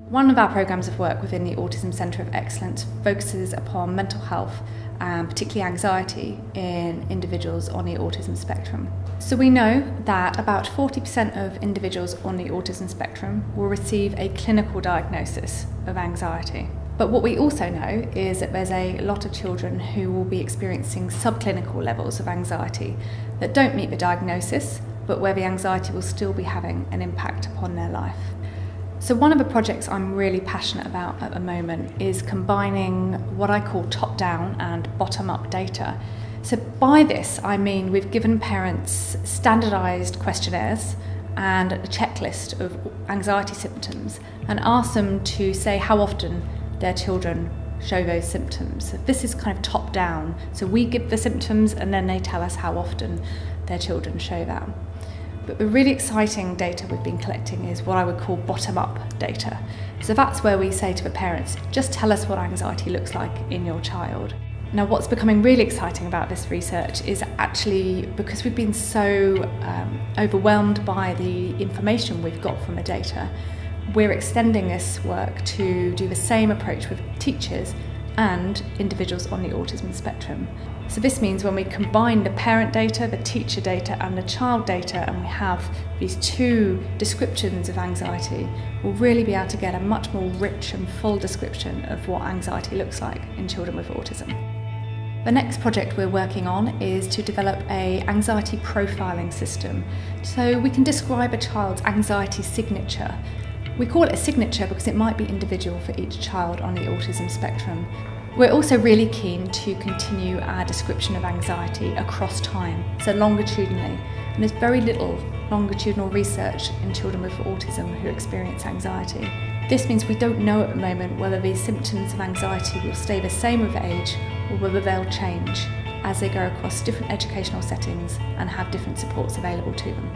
One of our programmes of work within the Autism Centre of Excellence focuses upon mental health and particularly anxiety in individuals on the autism spectrum. So we know that about 40% of individuals on the autism spectrum will receive a clinical diagnosis of anxiety. But what we also know is that there's a lot of children who will be experiencing subclinical levels of anxiety that don't meet the diagnosis, but where the anxiety will still be having an impact upon their life. So one of the projects I'm really passionate about at the moment is combining what I call top-down and bottom-up data. So by this I mean we've given parents standardised questionnaires and a checklist of anxiety symptoms and asked them to say how often their children show those symptoms. So this is kind of top-down. So we give the symptoms and then they tell us how often their children show that. But the really exciting data we've been collecting is what I would call bottom-up data. So that's where we say to the parents, just tell us what anxiety looks like in your child. Now what's becoming really exciting about this research is actually because we've been so overwhelmed by the information we've got from the data, we're extending this work to do the same approach with teachers and individuals on the autism spectrum. So this means when we combine the parent data, the teacher data and the child data, and we have these two descriptions of anxiety, we'll really be able to get a much more rich and full description of what anxiety looks like in children with autism. The next project we're working on is to develop an anxiety profiling system so we can describe a child's anxiety signature. We call it a signature because it might be individual for each child on the autism spectrum. We're also really keen to continue our description of anxiety across time, so longitudinally. And there's very little longitudinal research in children with autism who experience anxiety. This means we don't know at the moment whether these symptoms of anxiety will stay the same with age or whether they'll change as they go across different educational settings and have different supports available to them.